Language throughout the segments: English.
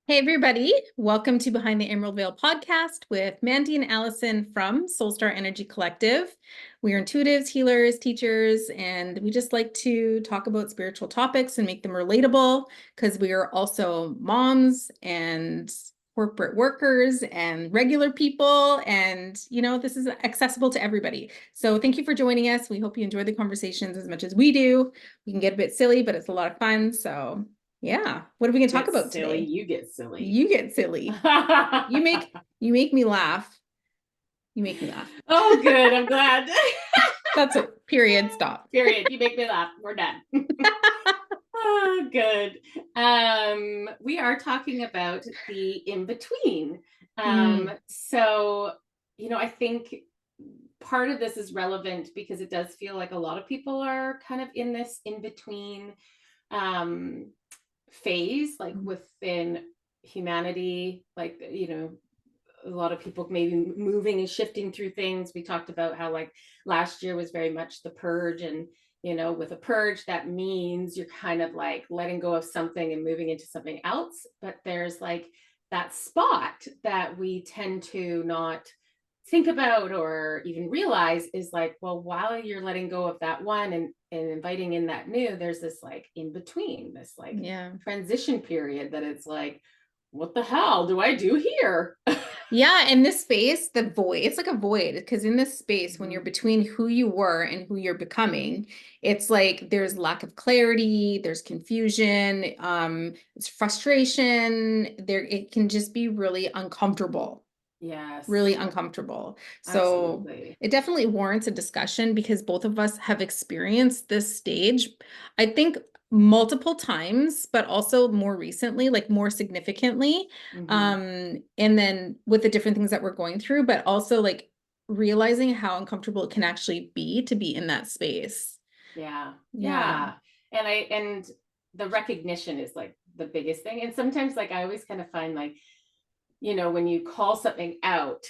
Hey, everybody. Welcome to Behind the Emerald Veil podcast with Mandy and Allison from Soulstar Energy Collective. We are intuitives, healers, teachers, and we just like to talk about spiritual topics and make them relatable because we are also moms and corporate workers and regular people. And, this is accessible to everybody. So thank you for joining us. We hope you enjoy the conversations as much as we do. We can get a bit silly, but it's a lot of fun. So yeah. What are we going to talk about silly, today? you get silly. You get silly. You make me laugh. You make me laugh. Oh, good. I'm glad. That's it. Period. Stop. Period. You make me laugh. We're done. Oh, good. We are talking about the in-between. So, I think part of this is relevant because it does feel like a lot of people are kind of in this in-between phase, like within humanity, like, a lot of people maybe moving and shifting through things. We talked about how like last year was very much the purge, and with a purge, that means you're kind of like letting go of something and moving into something else. But there's like that spot that we tend to not think about or even realize is like, well, while you're letting go of that one and inviting in that new, there's this like in between, this like transition period that it's like, what the hell do I do here? Yeah, in this space, the void, it's like a void because in this space, when you're between who you were and who you're becoming, it's like there's lack of clarity, there's confusion, it's frustration, it can just be really uncomfortable. Yes. Really uncomfortable. So Absolutely. it definitely warrants a discussion because both of us have experienced this stage, I think multiple times, but also more recently, like more significantly. And then with the different things that we're going through, but also like realizing how uncomfortable it can actually be to be in that space. Yeah. Yeah. And the recognition is like the biggest thing. And sometimes like I always kind of find like, when you call something out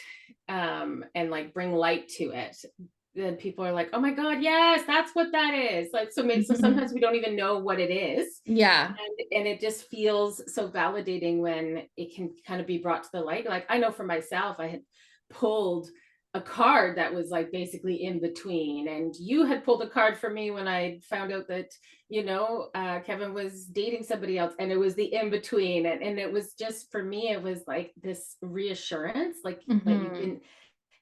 and like bring light to it, then people are like, oh my God, yes, that's what that is. Like, so sometimes we don't even know what it is. Yeah. And it just feels so validating when it can kind of be brought to the light. Like I know for myself, I had pulled a card that was like basically in between, and you had pulled a card for me when I found out that Kevin was dating somebody else, and it was the in between, and it was just, for me, it was like this reassurance, like that you've been,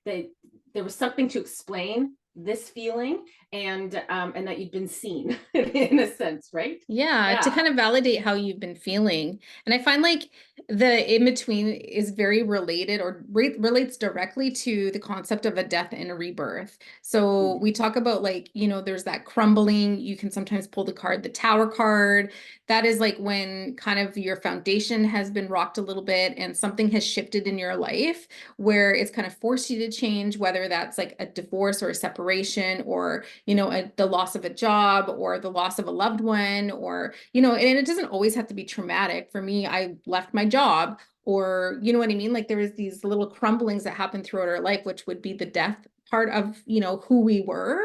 that there was something to explain this feeling, and that you've been seen in a sense, right? Yeah, to kind of validate how you've been feeling. And I find like the in between is very related or relates directly to the concept of a death and a rebirth. So we talk about like, there's that crumbling. You can sometimes pull the card, the Tower card. That is like when kind of your foundation has been rocked a little bit and something has shifted in your life where it's kind of forced you to change, whether that's like a divorce or a separation or, the loss of a job or the loss of a loved one or, and it doesn't always have to be traumatic. For me, I left my job or, you know what I mean? Like there was these little crumblings that happened throughout our life, which would be the death part of, who we were.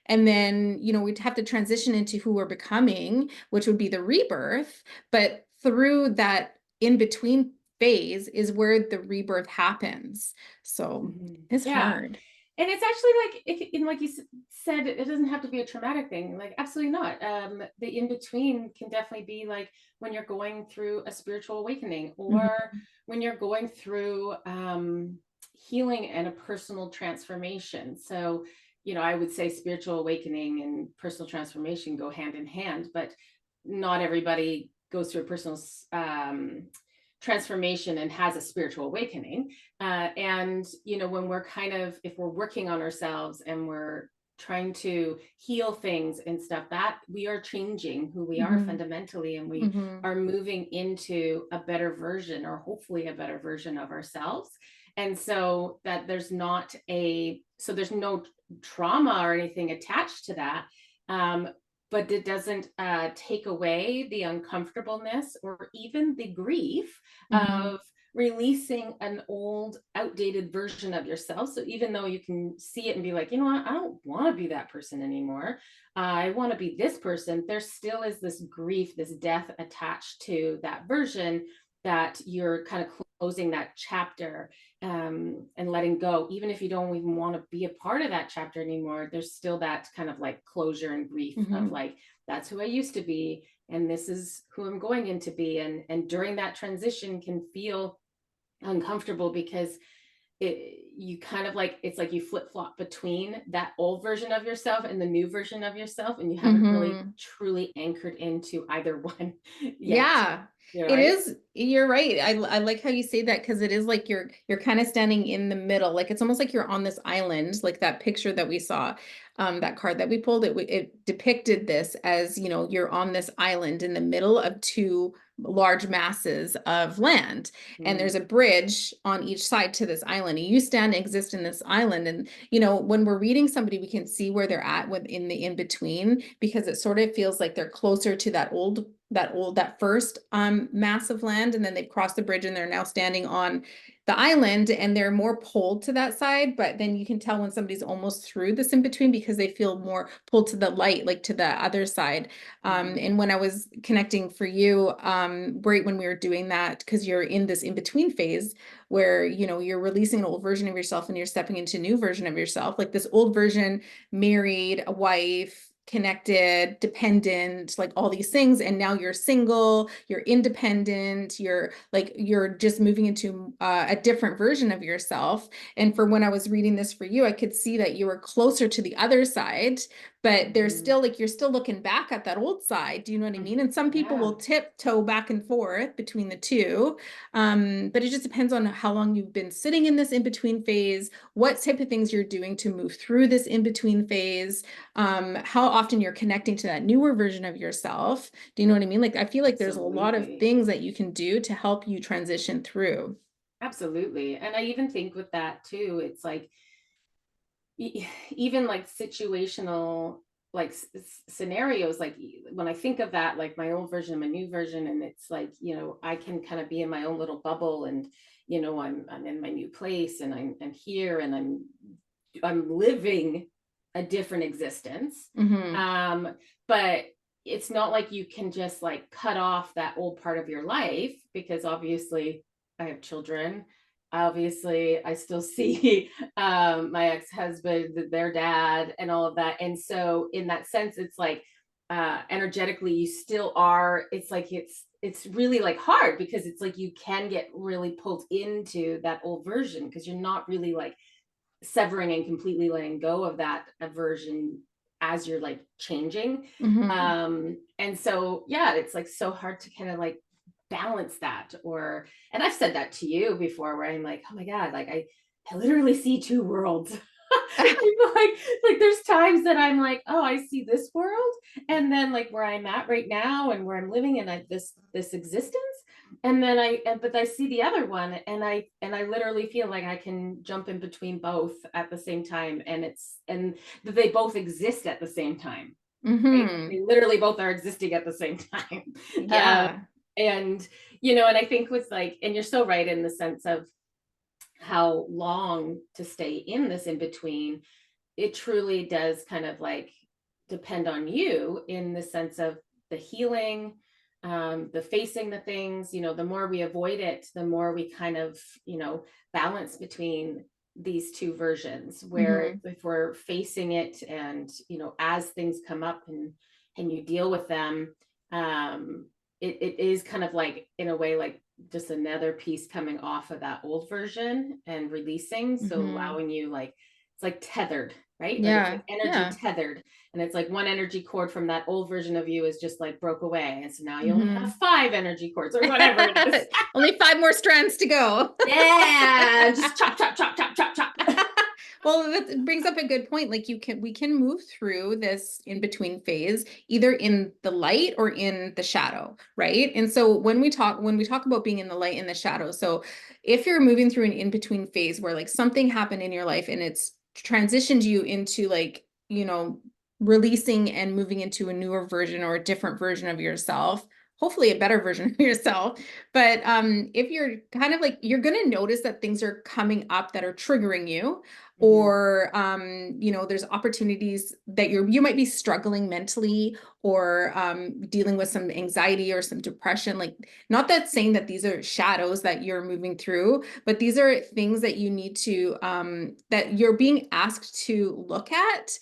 And then, we'd have to transition into who we're becoming, which would be the rebirth. But through that in between phase is where the rebirth happens. So it's hard. And it's actually like, like you said, it doesn't have to be a traumatic thing. Like, absolutely not. The in between can definitely be like when you're going through a spiritual awakening, or when you're going through healing and a personal transformation. So, I would say spiritual awakening and personal transformation go hand in hand, but not everybody goes through a personal transformation and has a spiritual awakening. And, when we're if we're working on ourselves and we're trying to heal things and stuff, that we are changing who we are fundamentally, and we are moving into a better version, or hopefully a better version of ourselves. And so that there's no trauma or anything attached to that. But it doesn't take away the uncomfortableness or even the grief of releasing an old, outdated version of yourself. So even though you can see it and be like, you know what, I don't want to be that person anymore, I want to be this person, there still is this grief, this death attached to that version. that you're kind of closing that chapter, and letting go, even if you don't even want to be a part of that chapter anymore. There's still that kind of like closure and grief of Hmm. like, that's who I used to be, and this is who I'm going into be. And during that transition can feel uncomfortable because you kind of like, it's like you flip flop between that old version of yourself and the new version of yourself, and you haven't really Hmm. truly anchored into either one yet. Yeah, You're it right. is. You're right. I like how you say that because it is like you're kind of standing in the middle. Like it's almost like you're on this island, like that picture that we saw, that card that we pulled. It depicted this as, you're on this island in the middle of two large masses of land, and Mm, there's a bridge on each side to this island. And you stand and exist in this island, and when we're reading somebody, we can see where they're at within the in between because it sort of feels like they're closer to that first mass of land, and then they've crossed the bridge and they're now standing on the island and they're more pulled to that side. But then you can tell when somebody's almost through this in between because they feel more pulled to the light, like to the other side. mm, And when I was connecting for you, right when we were doing that, because you're in this in between phase where you're releasing an old version of yourself and you're stepping into a new version of yourself, like this old version, married, a wife, connected, dependent, like all these things. And now you're single, you're independent, you're just moving into a different version of yourself. And for when I was reading this for you, I could see that you were closer to the other side, but there's mm, still like you're still looking back at that old side. Do you know what I mm. mean? And some people Yeah, will tiptoe back and forth between the two. But it just depends on how long you've been sitting in this in-between phase, what type of things you're doing to move through this in-between phase, how often you're connecting to that newer version of yourself. Do you know what I mean? Like, I feel like there's a lot of absolutely. things that you can do to help you transition through. Absolutely. And I even think with that too, it's like even like situational like scenarios, like when I think of that, like my old version, my new version, and it's like, I can kind of be in my own little bubble, and I'm in my new place, and I'm here, and I'm living a different existence. Mm-hmm. But it's not like you can just like cut off that old part of your life, because obviously I have children. Obviously, I still see my ex-husband, their dad, and all of that. And so in that sense, it's like energetically you still are, it's like it's really like hard, because it's like you can get really pulled into that old version because you're not really like severing and completely letting go of that aversion as you're like changing. Mm-hmm. And so yeah, it's like so hard to kind of like balance that. Or, and I've said that to you before, where I'm like, oh my god, like I literally see two worlds. like there's times that I'm like, oh, I see this world, and then like where I'm at right now and where I'm living in this existence, and then but I see the other one, and I literally feel like I can jump in between both at the same time, and that they both exist at the same time, right? Mm-hmm. They literally both are existing at the same time. um, Yeah. and and I think with like, and you're so right in the sense of how long to stay in this in between. It truly does kind of like depend on you, in the sense of the healing, the facing the things. The more we avoid it, the more we kind of balance between these two versions, where Mm-hmm. if we're facing it, and as things come up, and you deal with them, it is kind of like, in a way, like just another piece coming off of that old version and releasing, so Mm-hmm. allowing you, like, it's like tethered, right? Like it's like Yeah. energy Yeah. tethered, and it's like one energy cord from that old version of you is just like broke away, and so now you only have Mm-hmm. five energy cords, or whatever it is. Only 5 more strands to go. Yeah, just chop, chop, chop, chop, chop, chop. Well, that brings up a good point. Like we can move through this in between phase either in the light or in the shadow, right? And so when we talk about being in the light and the shadow, so if you're moving through an in between phase where like something happened in your life and it's transitioned you into like, releasing and moving into a newer version or a different version of yourself, hopefully a better version of yourself. But if you're kind of like, you're going to notice that things are coming up that are triggering you. Mm-hmm. or there's opportunities that you might be struggling mentally, or dealing with some anxiety or some depression. Like, not that saying that these are shadows that you're moving through, but these are things that you need to that you're being asked to look at,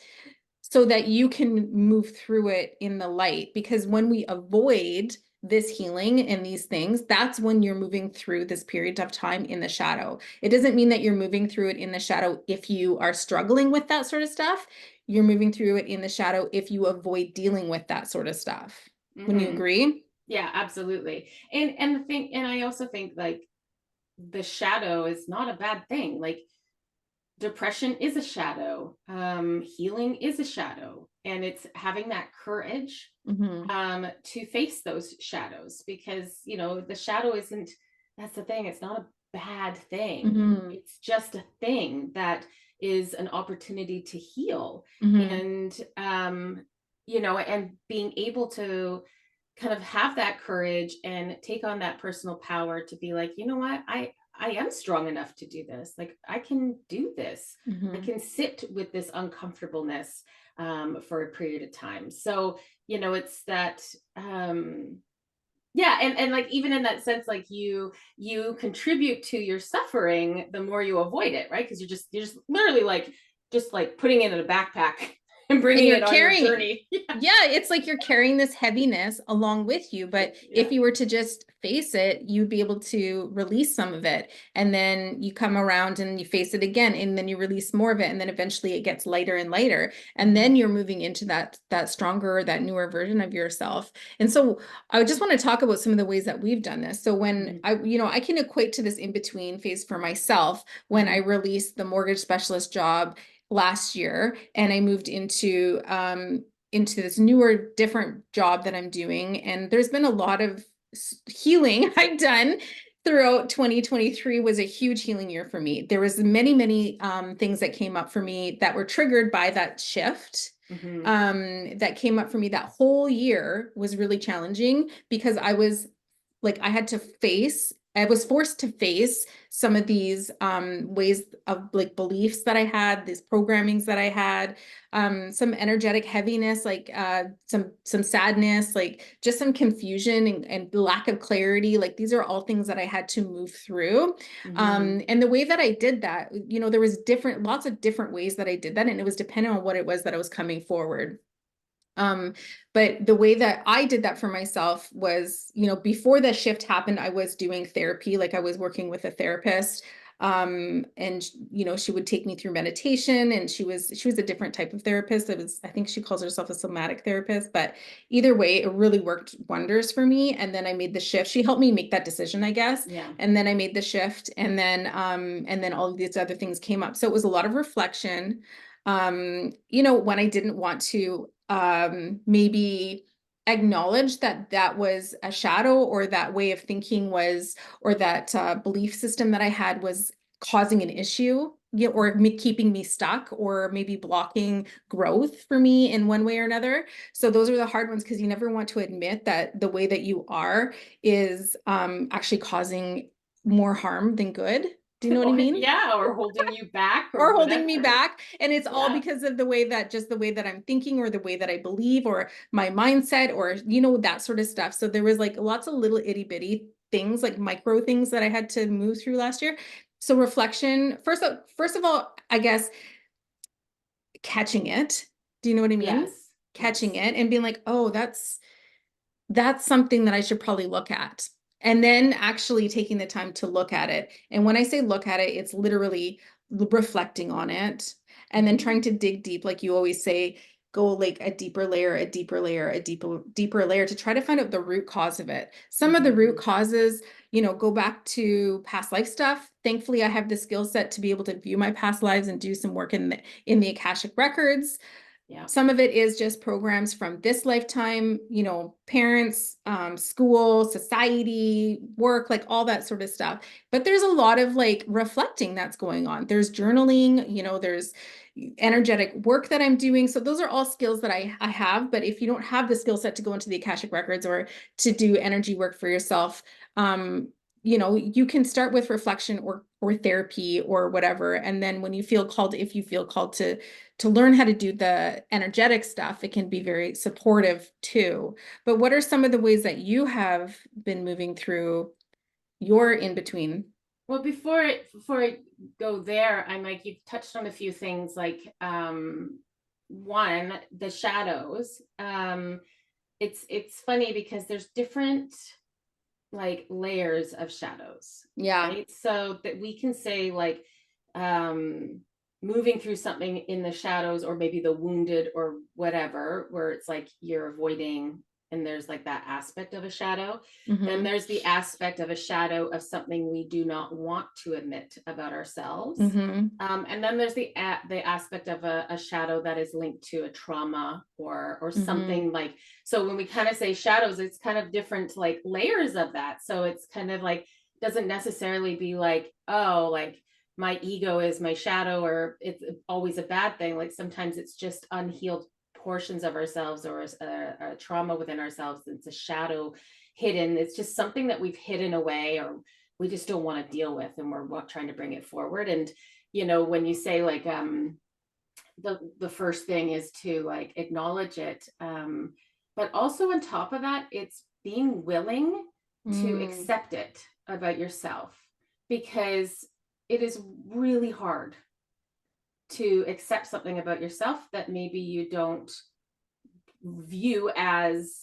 so that you can move through it in the light. Because when we avoid this healing and these things, that's when you're moving through this period of time in the shadow. It doesn't mean that you're moving through it in the shadow if you are struggling with that sort of stuff. You're moving through it in the shadow if you avoid dealing with that sort of stuff. Wouldn't you Mm-hmm. agree? Yeah, absolutely. And the thing, and I also think like the shadow is not a bad thing. Like depression is a shadow, healing is a shadow, and it's having that courage Mm-hmm. to face those shadows, because the shadow isn't, that's the thing, it's not a bad thing, Mm-hmm. it's just a thing that is an opportunity to heal. Mm-hmm. And and being able to kind of have that courage and take on that personal power to be like, you know what, I am strong enough to do this. Like, I can do this. I Mm-hmm. can sit with this uncomfortableness for a period of time. So, it's that, yeah. And like, even in that sense, like you contribute to your suffering the more you avoid it, right? Because you're just literally like, just like putting it in a backpack and And bringing you're it on your carrying, journey. yeah, it's like you're carrying this heaviness along with you. But Yeah. if you were to just face it, you'd be able to release some of it. And then you come around and you face it again, and then you release more of it. And then eventually it gets lighter and lighter. And Mm-hmm. then you're moving into that stronger, that newer version of yourself. And so I just want to talk about some of the ways that we've done this. So when Mm-hmm. I can equate to this in-between phase for myself when I Mm-hmm. released the mortgage specialist job last year, and I moved into this newer, different job that I'm doing. And there's been a lot of healing I've done throughout 2023. Was a huge healing year for me. There was many things that came up for me that were triggered by that shift. Mm-hmm. That came up for me. That whole year was really challenging because I was like, I was forced to face some of these ways of like beliefs that I had, these programmings that I had, some energetic heaviness, like some sadness, like just some confusion and lack of clarity. Like, these are all things that I had to move through. Mm-hmm. And the way that I did that, there was lots of different ways that I did that, and it was dependent on what it was that I was coming forward. Um, but the way that I did that for myself was, before the shift happened, I was doing therapy, like I was working with a therapist. And she would take me through meditation, and she was a different type of therapist. I think she calls herself a somatic therapist, but either way, it really worked wonders for me. And then I made the shift. She helped me make that decision, I guess. Yeah. And then I made the shift, and then all of these other things came up. So it was a lot of reflection. When I didn't want to maybe acknowledge that that was a shadow, or that way of thinking was, or that belief system that I had was causing an issue, or keeping me stuck, or maybe blocking growth for me in one way or another. So those are the hard ones, because you never want to admit that the way that you are is actually causing more harm than good. Do you know what I Or, mean? yeah, or holding you back or Or holding me whatever. back. And it's all Yeah. because of just the way that I'm thinking, or the way that I believe, or my mindset, or, that sort of stuff. So there was like lots of little itty bitty things, like micro things that I had to move through last year. So reflection, first of all, I guess catching it. Do you know what I mean? Yes. Catching Yes. it and being like, oh, that's something that I should probably look at. And then actually taking the time to look at it. And when I say look at it, it's literally reflecting on it, and then Mm-hmm. trying to dig deep, like you always say, go like a deeper layer, a deeper layer, a deeper layer, to try to find out the root cause of it. Some of the root Mm-hmm. causes, go back to past life stuff. Thankfully, I have the skill set to be able to view my past lives and do some work in the Akashic records. Yeah. Some of it is just programs from this lifetime, parents, school, society, work, like all that sort of stuff. But there's a lot of like reflecting that's going on. There's journaling, there's energetic work that I'm doing. So those are all skills that I have. But if you don't have the skill set to go into the Akashic records, or to do energy work for yourself, you can start with reflection or therapy or whatever. And then when you feel called, if you feel called to learn how to do the energetic stuff, it can be very supportive too. But what are some of the ways that you have been moving through your in between? Well, before I go there, I'm like, you've touched on a few things, like one, the shadows. It's funny because there's different like layers of shadows, Yeah. right? So that we can say like moving through something in the shadows, or maybe the wounded or whatever, where it's like you're avoiding, and there's like that aspect of a shadow. Then Mm-hmm. there's the aspect of a shadow of something we do not want to admit about ourselves. Mm-hmm. And then there's the aspect of a shadow that is linked to a trauma or Mm-hmm. something like. So when we kind of say shadows, it's kind of different like layers of that. So it's kind of like, doesn't necessarily be like, oh, like my ego is my shadow, or it's always a bad thing. Like sometimes it's just unhealed portions of ourselves, or a trauma within ourselves. It's a shadow hidden. It's just something that we've hidden away, or we just don't want to deal with, and we're trying to bring it forward. And when you say like the first thing is to like acknowledge it, but also on top of that, it's being willing to Mm. accept it about yourself, because it is really hard to accept something about yourself that maybe you don't view as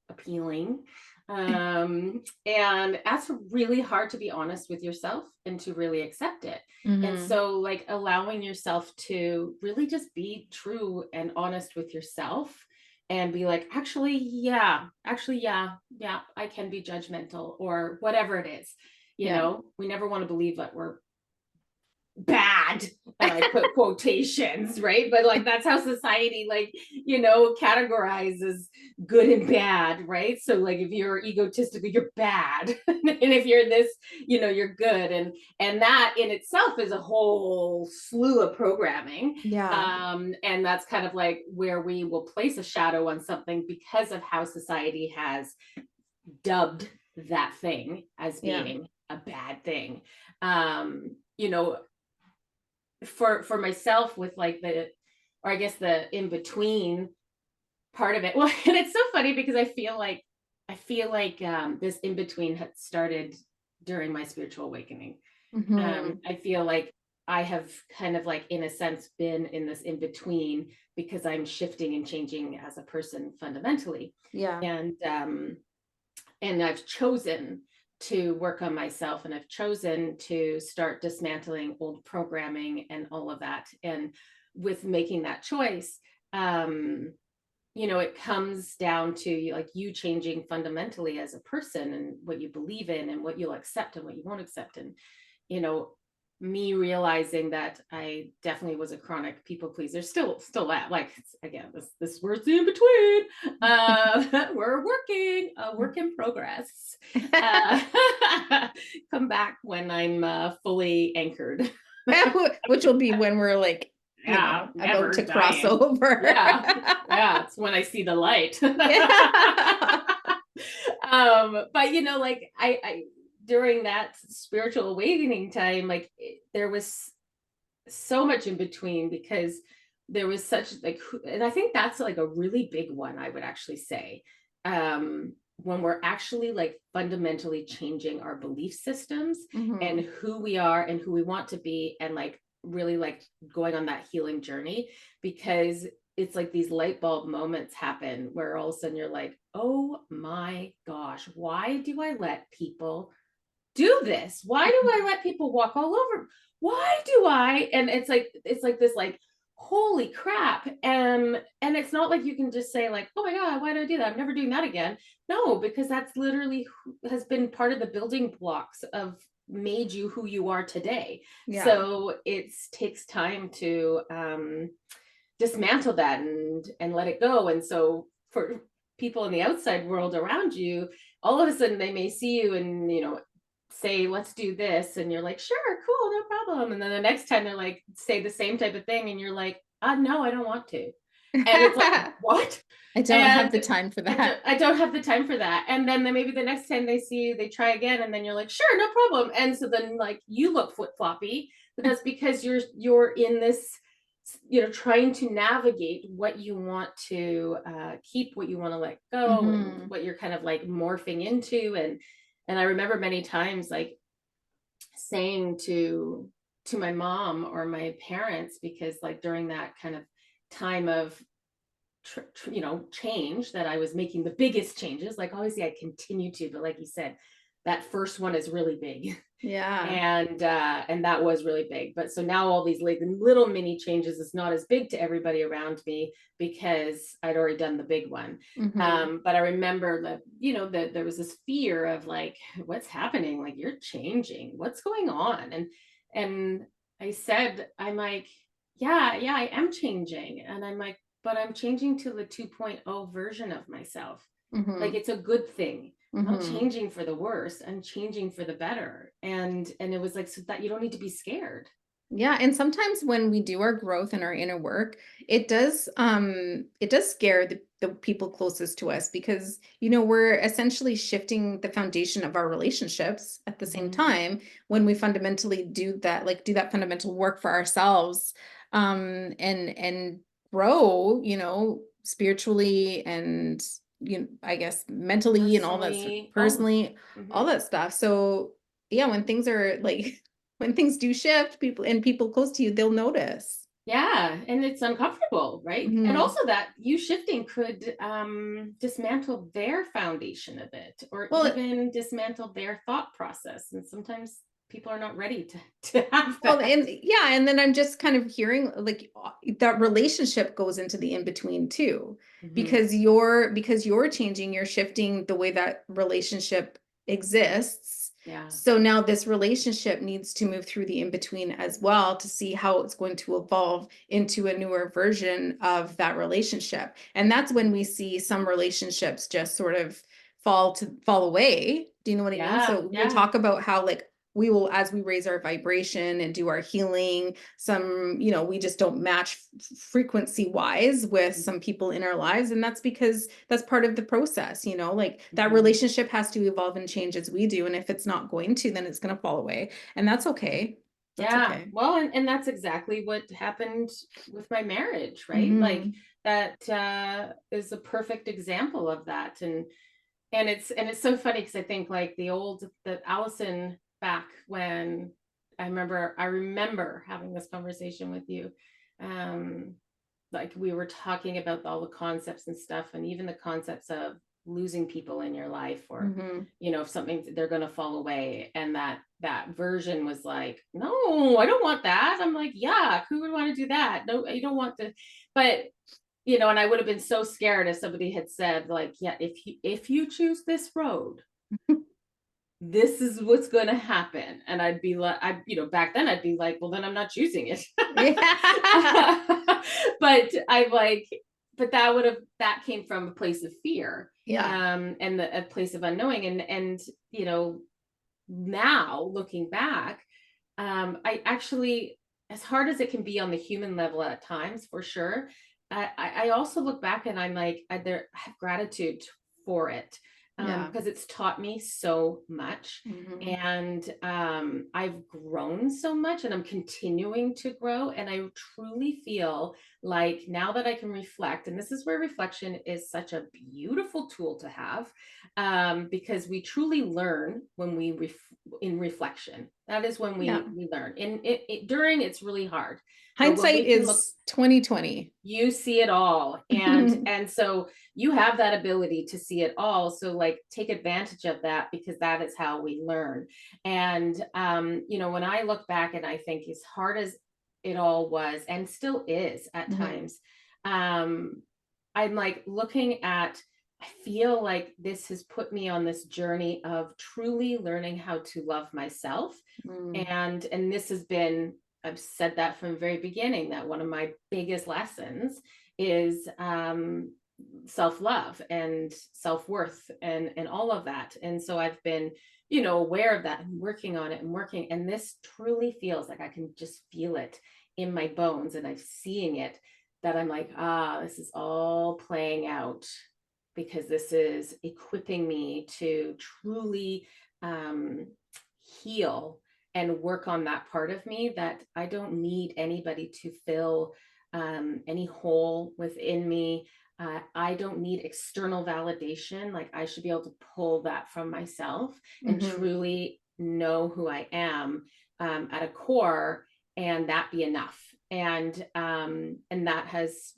appealing. And that's really hard to be honest with yourself and to really accept it. And Mm-hmm. so like allowing yourself to really just be true and honest with yourself, and be like, yeah, I can be judgmental, or whatever it is. Yeah. We never want to believe that we're bad, and I put quotations, right? But like that's how society like categorizes good and bad, right? So like if you're egotistical, you're bad. And if you're this, you're good. And that in itself is a whole slew of programming. Yeah. And that's kind of like where we will place a shadow on something because of how society has dubbed that thing as Yeah. being a bad thing. You know, for myself, with like or I guess the in between part of it. Well, and it's so funny because I feel like this in between had started during my spiritual awakening. Mm-hmm. I feel like I have kind of like in a sense been in this in between, because I'm shifting and changing as a person fundamentally. Yeah. And and I've chosen to work on myself, and I've chosen to start dismantling old programming and all of that. And with making that choice, it comes down to like you changing fundamentally as a person, and what you believe in, and what you'll accept and what you won't accept. And you know me realizing that I definitely was a chronic people pleaser, still at, like, again, this word's in between. We're working, a work in progress. uh Come back when I'm fully anchored. Which will be when we're like, Yeah, about never to cross dying. over. Yeah, it's when I see the light. Yeah. But like I during that spiritual awakening time, like there was so much in between, because there was such like, and I think that's like a really big one, I would actually say. When we're actually like fundamentally changing our belief systems, and Hmm. who we are and who we want to be, and like really like going on that healing journey. Because it's like these light bulb moments happen where all of a sudden you're like, oh my gosh, why do I let people do this? Why do I let people walk all over? Why do I? And it's like this like, holy crap. And it's not like you can just say like, oh my god, why did I do that? I'm never doing that again. No, because that's literally has been part of the building blocks of made you who you are today. Yeah. So it takes time to dismantle that and let it go. And so for people in the outside world around you, all of a sudden they may see you and say, let's do this, and you're like, sure, cool, no problem. And then the next time they're like, say the same type of thing, and you're like, no, I don't want to. And it's like, what? I don't have And the time for that. I don't have the time for that. And then maybe the next time they see you, they try again, and then you're like, sure, no problem. And so then like you look flip floppy, but that's because you're in this, trying to navigate what you want to keep, what you want to let go, and Hmm. what you're kind of like morphing into. And I remember many times like saying to my mom or my parents, because like during that kind of time of change, that I was making the biggest changes. Like obviously I continue to, but like you said, that first one is really big. Yeah. And that was really big. But so now all these little mini changes is not as big to everybody around me because I'd already done the big one. Hmm. But I remember that, that there was this fear of like, what's happening? Like you're changing. What's going on? And I said, I'm like, yeah, I am changing. And I'm like, but I'm changing to the 2.0 version of myself. Like Hmm. it's a good thing. I'm not Hmm. changing for the worse. I'm changing for the better. And it was like, so that you don't need to be scared. Yeah, and sometimes when we do our growth and our inner work, it does scare the people closest to us because we're essentially shifting the foundation of our relationships at the same Mm-hmm. time when we fundamentally do that fundamental work for ourselves, and grow, spiritually and I guess mentally and all that Personally, oh, personally, all mm-hmm. that stuff. So yeah, when things are like when things do shift, people close to you, they'll notice. Yeah, and it's uncomfortable, right? And Hmm. also that you shifting could dismantle their foundation a bit, or Well, even dismantle their thought process. And sometimes people are not ready to have well, that. and yeah, and then I'm just kind of hearing like that relationship goes into the in between too, Mm-hmm. because you're changing, you're shifting the way that relationship exists. Yeah. So now this relationship needs to move through the in between as well to see how it's going to evolve into a newer version of that relationship. And that's when we see some relationships just sort of fall away. Do you know what I mean? Yeah. So we Yeah. talk about how like we will, as we raise our vibration and do our healing, we just don't match frequency wise with some people in our lives, and that's because that's part of the process, like that Mm-hmm. relationship has to evolve and change as we do, and if it's not going to, then it's going to fall away, and that's okay. That's Yeah. okay. Well, and that's exactly what happened with my marriage, right? Like Hmm. that is a perfect example of that. And it's so funny because I think like the Allison back when I remember having this conversation with you. Um, like we were talking about all the concepts and stuff, and even the concepts of losing people in your life, or Hmm. if something, they're going to fall away, and that version was like, no, I don't want that. I'm like, yeah, who would want to do that? No, you don't want to. But and I would have been so scared if somebody had said like, yeah, if you choose this road, this is what's going to happen. And I'd be like, back then I'd be like, well, then I'm not choosing it. Yeah. But I like, but that came from a place of fear, Yeah. and a place of unknowing. And now looking back, I actually, as hard as it can be on the human level at times, for sure, I also look back and I'm like, I have gratitude for it, Yeah. because it's taught me so much. Hmm. And I've grown so much, and I'm continuing to grow. And I truly feel like now that I can reflect, and this is where reflection is such a beautiful tool to have, because we truly learn when in reflection. That is when Yeah. we learn. During, it's really hard, but when Hindsight we can look, is 2020. you see it all. And so you have that ability to see it all, so like take advantage of that, because that is how we learn. And when I look back and I think, as hard as it all was and still is at Hmm. times, um I'm like looking at, I feel like this has put me on this journey of truly learning how to love myself. Mm. And this has been, I've said that from the very beginning, that one of my biggest lessons is self-love and self-worth, and all of that. And so I've been aware of that and working on it and working, and this truly feels like I can just feel it in my bones, and I'm seeing it, that I'm like, this is all playing out because this is equipping me to truly um, heal and work on that part of me, that I don't need anybody to fill any hole within me. I don't need external validation. Like, I should be able to pull that from myself and Mm-hmm. truly know who I am at a core, and that be enough. And that has,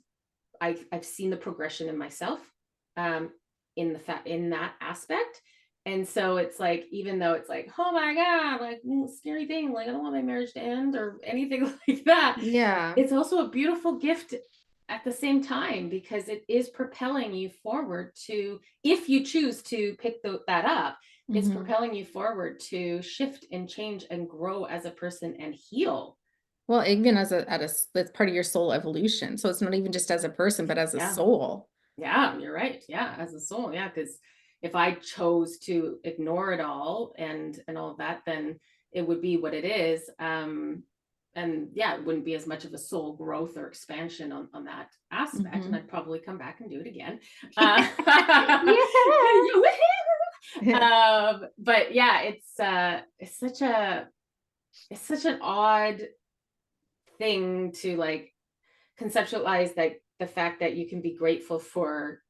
I've seen the progression in myself um, in that aspect. And so it's like, even though it's like, oh my God, like scary thing, like I don't want my marriage to end or anything like that, Yeah. it's also a beautiful gift at the same time, because it is propelling you forward to, if you choose to pick that up, it's Mm-hmm. propelling you forward to shift and change and grow as a person and heal. Well, even that's part of your soul evolution. So it's not even just as a person, but as a Yeah. soul. Yeah, you're right. Yeah, as a soul. Yeah, because if I chose to ignore it all and all of that, then it would be what it is. And yeah, it wouldn't be as much of a soul growth or expansion on that aspect. And Mm-hmm. I'd probably come back and do it again. Yeah. But yeah, it's such an odd thing to like conceptualize, that the fact that you can be grateful for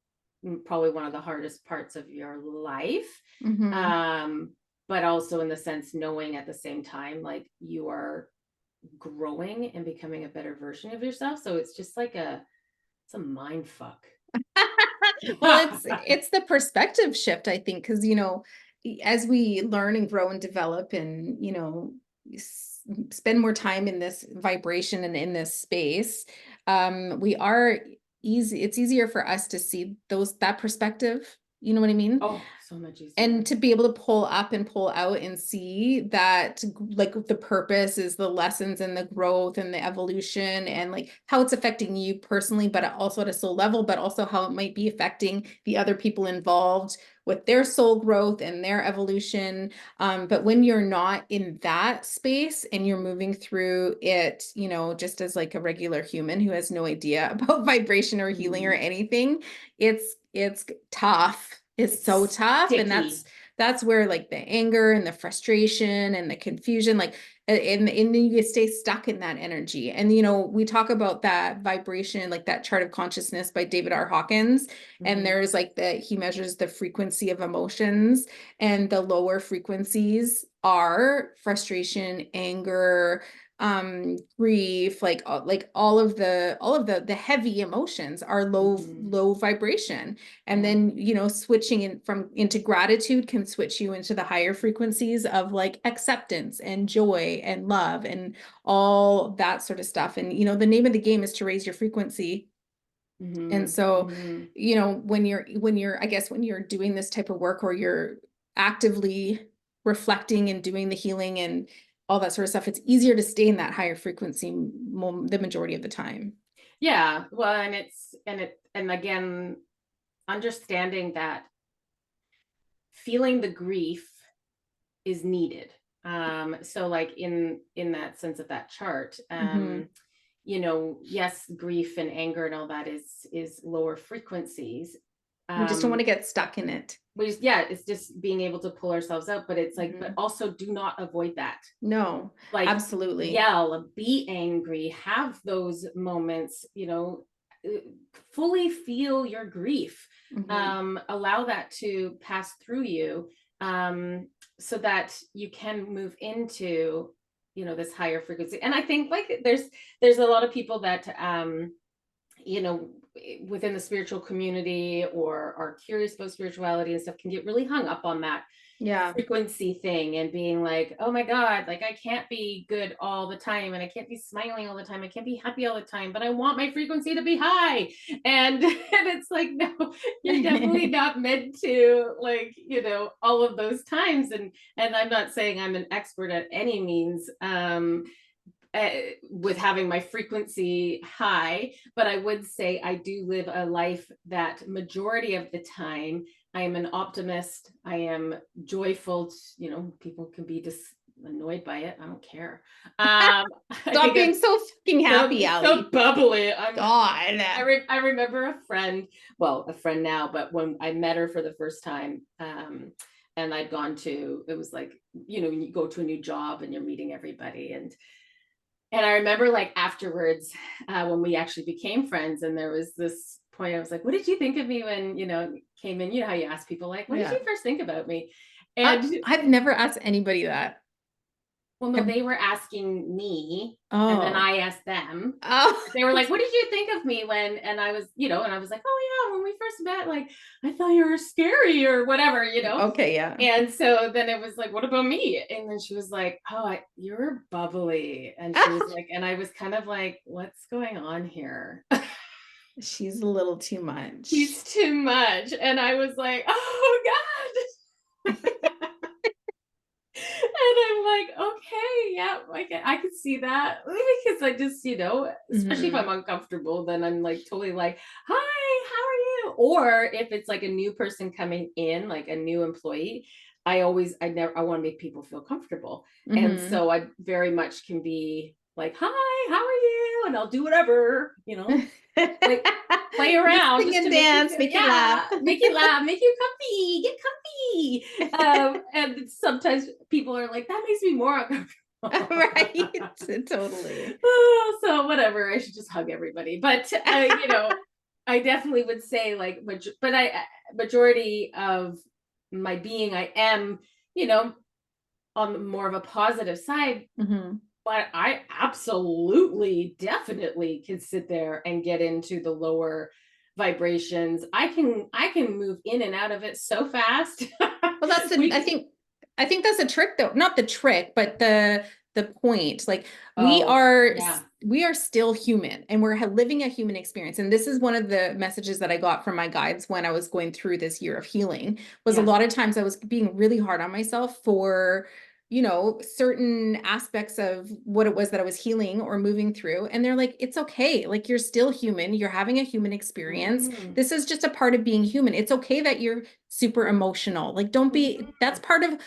probably one of the hardest parts of your life, Mm-hmm. um but also in the sense knowing at the same time like you are growing and becoming a better version of yourself. So it's just like it's a mind fuck. Well, it's the perspective shift, I think, because as we learn and grow and develop, and spend more time in this vibration and in this space, we are easy. It's easier for us to see that perspective. You know what I mean? Oh, so much And easier. to be able to pull up and pull out and see that, like, the purpose is the lessons and the growth and the evolution, and like how it's affecting you personally, but also at a soul level, but also how it might be affecting the other people involved with their soul growth and their evolution. But when you're not in that space and you're moving through it, just as like a regular human who has no idea about vibration or healing or Mhm. anything, it's tough. It's so It's tough. And that's sticky. that's where like the anger and the frustration and the confusion, like, and then you stay stuck in that energy. And we talk about that vibration, like that chart of consciousness by David R. Hawkins. And Mhm. there's like he measures the frequency of emotions, and the lower frequencies are frustration, anger, grief, like all of the heavy emotions are Mhm. low vibration. And Yeah. then switching into gratitude can switch you into the higher frequencies of like acceptance and joy and love and all that sort of stuff. And the name of the game is to raise your frequency. And Mhm. so, Mhm. when you're I guess when you're doing this type of work, or you're actively reflecting and doing the healing and all that sort of stuff, it's easier to stay in that higher frequency the majority of the time. Yeah. Well, and again, understanding that feeling the grief is needed. So like in that sense of that chart, Hmm. yes, grief and anger and all that is lower frequencies. We just don't want Um, to get stuck in it. yeah, it's just being able to pull ourselves out, but it's like, but Hmm. also do not avoid that. No, Like, absolutely. yell, be angry, have those moments, uh, fully feel your grief. Hmm. Allow that to pass through you, um, so that you can move into, this higher frequency. And I think like there's a lot of people that you know within the spiritual community or are curious about spirituality and stuff can get really hung up on that Yeah. frequency thing and being like, oh my God, like I can't be good all the time and I can't be smiling all the time. I can't be happy all the time, but I want my frequency to be high. And and it's like, no, you're definitely not meant to, like, all of those times. And I'm not saying I'm an expert at any means. With having my frequency high, but I would say I do live a life that majority of the time I am an optimist. I am joyful. People can be annoyed by it. I don't care. I Stop think being I'm so fucking happy, so Allie. bubbly. God. I remember a friend, well, a friend now, but when I met her for the first time, and I'd gone to, it was like, when you go to a new job and you're meeting everybody. And I remember like afterwards, when we actually became friends, and there was this point, I was like, what did you think of me when, came in? You know how you ask people, like, what did Yeah. you first think about me? And I've never asked anybody that. well, no, Have, they were asking me, and then oh. I asked them. Oh. They were like, "What did you think of me when?" And I was, and I was like, "Oh yeah, when we first met, like I thought you were scary or whatever." Okay, yeah. And so then it was like, "What about me?" And then she was like, "Oh, you're bubbly." And she was like, and I was kind of like, "What's going on here?" She's a little too much. He's too much. And I was like, "Oh God." And I'm like, okay, yeah, I can see that, because I just, especially if Hmm. I'm uncomfortable, then I'm like totally like, hi, how are you? Or if it's like a new person coming in, like a new employee, I want to make people feel comfortable. And Hmm. so I very much can be like, hi, how are you? And I'll do whatever, like play Just around sing just and to make you dance, feel, make you laugh. yeah, make you laugh, make you comfy, get comfy. And sometimes people are like, that makes me more uncomfortable. Right. Totally. So whatever, I should just hug everybody. But I definitely would say like, but majority of my being, I am, you know, on more of a positive side, Hmm. but I absolutely, definitely can sit there and get into the lower vibrations. I can move in and out of it so fast. Well, that's the, we I think that's a trick though. Not the trick, but the point. Like Oh yeah, we are still human and we're living a human experience. And this is one of the messages that I got from my guides when I was going through this year of healing was a yeah. lot of times I was being really hard on myself for certain aspects of what it was that I was healing or moving through. And they're like, it's okay. Like you're still human. You're having a human experience. Mm, This is just a part of being human. It's okay that you're super emotional. Like don't be, mhm. that's part of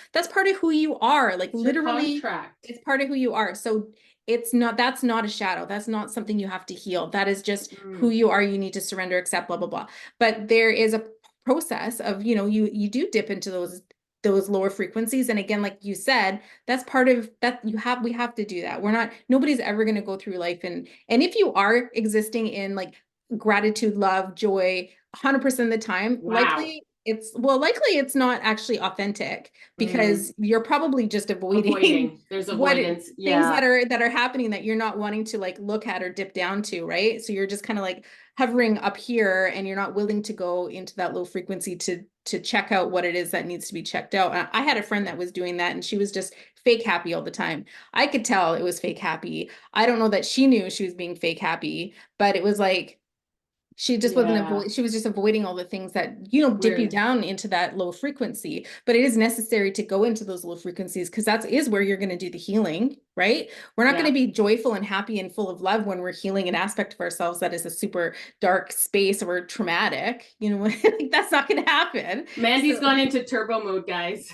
who you are. Like It's your literally contract. it's part of who you are. So that's not a shadow. That's not something you have to heal. That is just who Mm, you are. You need to surrender, accept, blah, blah, blah. But there is a process of, you do dip into those lower frequencies. And again, like you said, that's part of that we have to do that. Nobody's ever going to go through life. And if you are existing in like gratitude, love, joy, 100% of the time, wow. likely it's not actually authentic Mm, because you're probably just avoiding avoiding. There's what avoidance. things Yeah. that are happening that you're not wanting to like look at or dip down to, right? So you're just kind of like hovering up here and you're not willing to go into that low frequency to check out what it is that needs to be checked out. And I had a friend that was doing that and she was just fake happy all the time. I could tell it was fake happy. I don't know that she knew she was being fake happy, but it was like Yeah. she was just avoiding all the things that dip you Weird. down into that low frequency. But it is necessary to go into those low frequencies because that is where you're going to do the healing, right? We're not going Yeah. to be joyful and happy and full of love when we're healing an aspect of ourselves that is a super dark space or traumatic, like that's not going to happen. Mandy's So gone into turbo mode, guys.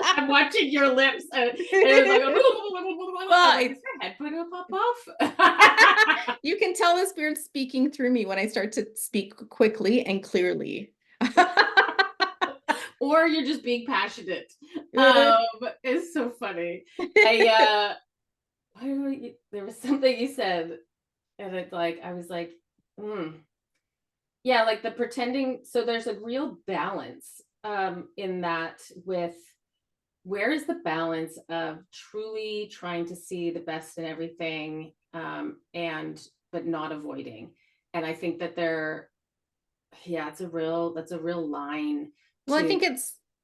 I'm watching your lips, and it was like, I'm like, well, is her head going to pop off? you can tell the spirit's speaking through me when I start to speak quickly and clearly. Or you're just being passionate. It's so funny. I there was something you said, and it's like I was like, hmm. Yeah, like the pretending. So there's a real balance in that, with where is the balance of truly trying to see the best in everything, and but not avoiding. And I think that yeah, that's a real line Well, I to, think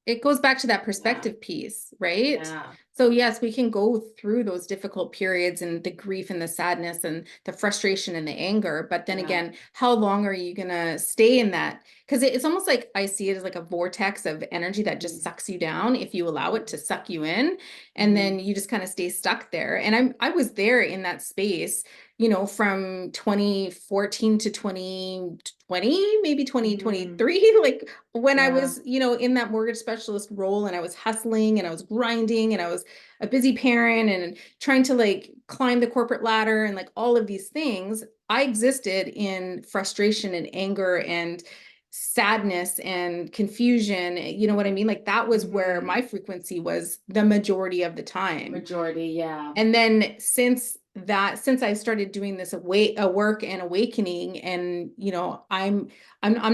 it goes back to that yeah, perspective piece, right? yeah. So yes, we can go through those difficult periods and the grief and the sadness and the frustration and the anger. But then Yeah. again, how long are you gonna stay in that? Because it's almost like I see it as like a vortex of energy that just Mm-hmm. sucks you down if you allow it to suck you in, and Mm-hmm. then you just kind of stay stuck there. And I was there in that space, from 2014 to 2020, maybe Mm-hmm. 2023, like when I Yeah. was, in that mortgage specialist role and I was hustling and I was grinding and I was a busy parent and trying to like climb the corporate ladder and like all of these things. I existed in frustration and anger and sadness and confusion. You know what I mean? Like that was where Mm-hmm. my frequency was the majority of the time. Majority, yeah. And then since I started doing this work and awakening, and I'm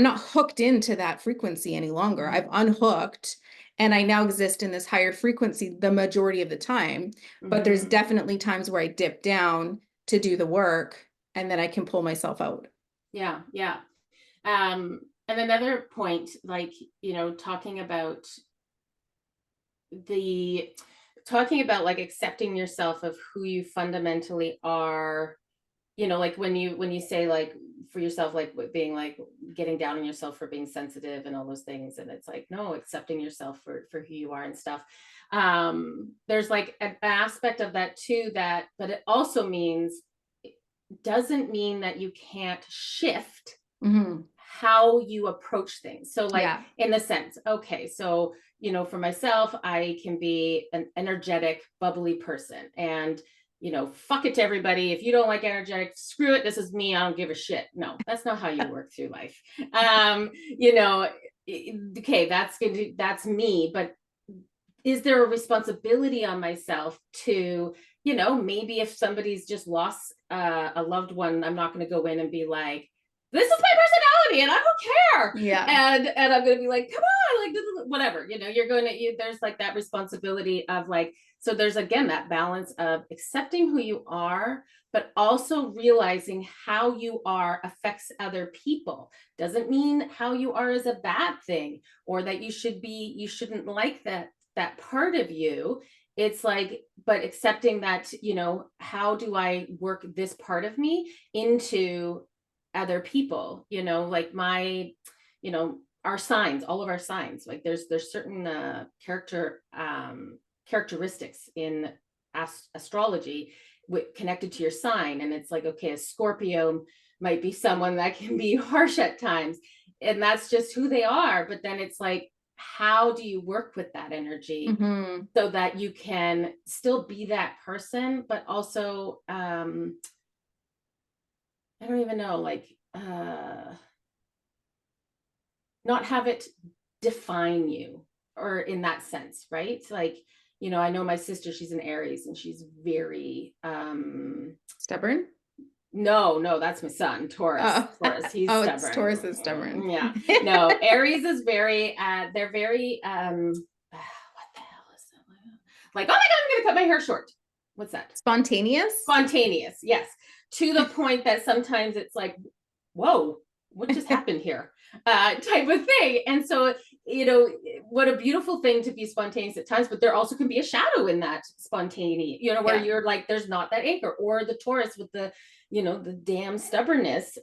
not hooked into that frequency any longer. I've Mm-hmm. unhooked and I now exist in this higher frequency the majority of the time. But there's Mm-hmm. definitely times where I dip down to do the work and then I can pull myself out. Yeah, yeah. And another point, like, the talking about like accepting yourself of who you fundamentally are, like when you say like for yourself, like being like getting down on yourself for being sensitive and all those things, and it's like no, accepting yourself for who you are and stuff. There's like an aspect of that too, that but it also means, it doesn't mean that you can't shift Mm-hmm. how you approach things. So like Yeah. in the sense, okay, so for myself, I can be an energetic, bubbly person, and fuck it to everybody. If you don't like energetic, screw it. This is me. I don't give a shit. No, that's not how you work through life. You know, okay, that's me, but is there a responsibility on myself to, maybe if somebody's just lost a loved one, I'm not going to go in and be like, this is my personality and I don't care. Yeah. And I'm going to be like, come on, like whatever, you're going to, there's like that responsibility of like, so there's again that balance of accepting who you are, but also realizing how you are affects other people. Doesn't mean how you are is a bad thing, or that you shouldn't like that part of you. It's like, but accepting that, how do I work this part of me into other people, like our signs, all of our signs, like there's certain characteristics in astrology connected to your sign. And it's like, okay, a Scorpio might be someone that can be harsh at times, and that's just who they are. But then it's like, how do you work with that energy Mm-hmm. so that you can still be that person, but also I don't even know, like not have it define you, or in that sense, right? Like, I know my sister, she's an Aries, and she's very Stubborn. no, that's my son, Taurus. Oh, Taurus, he's oh, it's stubborn. Taurus is stubborn. Yeah. No, Aries is very they're very what the hell is that? Like, oh my god, I'm gonna cut my hair short. What's that? Spontaneous. Spontaneous, yes. To the point that sometimes it's like, whoa, what just happened here? Type of thing. And so, what a beautiful thing to be spontaneous at times, but there also can be a shadow in that spontaneity, where Yeah. you're like, there's not that anchor, or the Taurus with the damn stubbornness.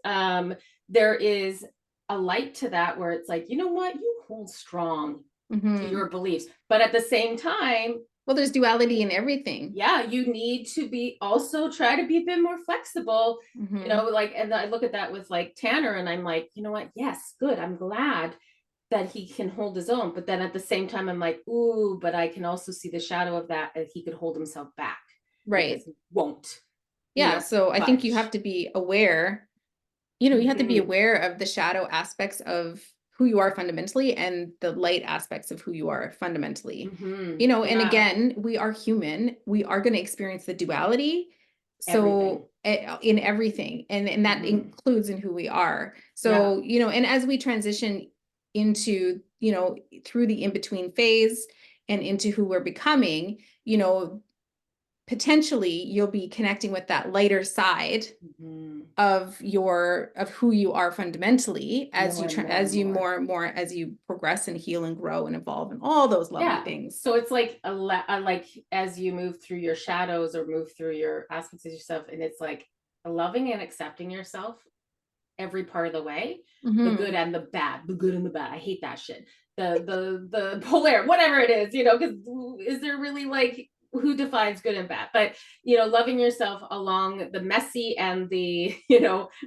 There is a light to that where it's like, you know what, you hold strong to Mm-hmm. your beliefs, but at the same time, Well, there's duality in everything. yeah, you need to be also try to be a bit more flexible, Mm-hmm. like, and I look at that with like Tanner, and I'm like, you know what? Yes, good. I'm glad that he can hold his own. But then at the same time, I'm like, ooh, but I can also see the shadow of that he could hold himself back because Right. he won't, Yeah. So I think you have budge. to be aware, you have to be Mm-hmm. aware of the shadow aspects of who you are fundamentally and the light aspects of who you are fundamentally. Mm-hmm. And Yeah, again, we are human. We are going to experience the duality. everything. So in everything, and that Mm-hmm. includes in who we are. Yeah. So, and as we transition into, through the in-between phase and into who we're becoming, you know, potentially you'll be connecting with that lighter side Mhm. of who you are fundamentally as More you and more and as you more. more and more as you progress and heal and grow and evolve and all those lovely Yeah. things. So it's like like as you move through your shadows or move through your aspects of yourself, and it's like loving and accepting yourself every part of the way, the good Hmm. and the bad, the good and the bad. I hate that shit. The polar, whatever it is, because is there really like who defines good and bad? But loving yourself along the messy and the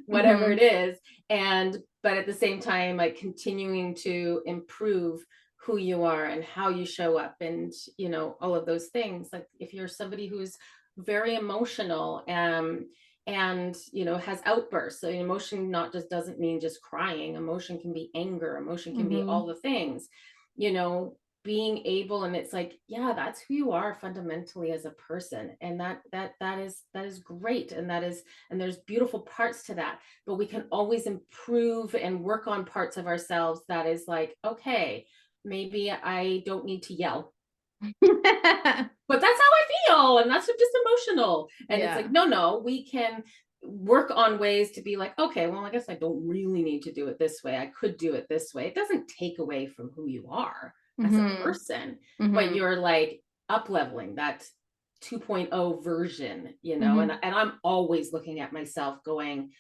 whatever Hmm. it is, and but at the same time, like continuing to improve who you are and how you show up, and all of those things. Like if you're somebody who's very emotional, and has outbursts. So emotion not just doesn't mean just crying. Emotion can be anger, emotion can be all Hmm. the things, you know being able, and it's like, yeah, that's who you are fundamentally as a person, and that is great, and there's beautiful parts to that, but we can always improve and work on parts of ourselves that is like, okay, maybe I don't need to yell, but that's how I feel, and that's just emotional. And it's like, Yeah. no, no, we can work on ways to be like, okay, well, I guess I don't really need to do it this way. I could do it this way. It doesn't take away from who you are as a Hmm. person, but Hmm. you're like up leveling that 2.0 version, Hmm. and I'm always looking at myself going,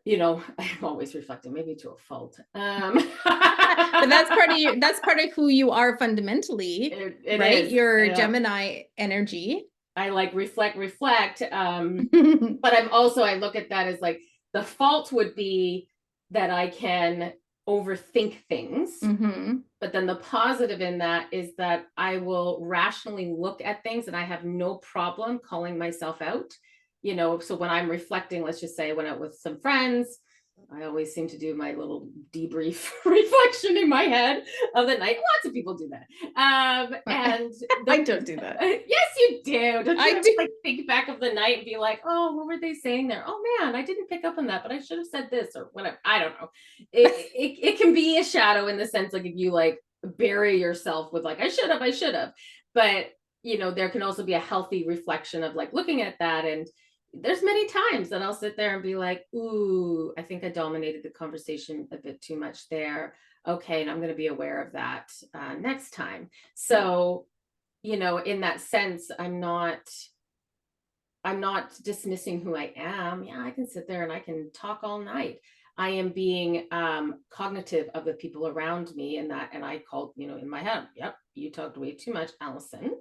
I'm always reflecting, maybe to a fault. But that's part of you, that's part of who you are fundamentally, It right? is. Your Yeah. Gemini energy. I like reflect. But I look at that as like the fault would be that I can overthink things. Hmm. But then the positive in that is that I will rationally look at things and I have no problem calling myself out. So when I'm reflecting, let's just say I went out with some friends, I always seem to do my little debrief reflection in my head of the night. Lots of people do that. And I the don't do that. yes, you do. Don't you I ever do. like think back of the night and be like, oh, what were they saying there? Oh man, I didn't pick up on that, but I should have said this or whatever. I don't know. It can be a shadow in the sense like if you like bury yourself with like I should have, but there can also be a healthy reflection of like looking at that, and there's many times that I'll sit there and be like, ooh, I think I dominated the conversation a bit too much there. Okay, and I'm going to be aware of that next time. Yeah. So in that sense, I'm not dismissing who I am. Yeah, I can sit there and I can talk all night. I am being cognitive of the people around me, and I called, in my head, yep, you talked way too much, Allison.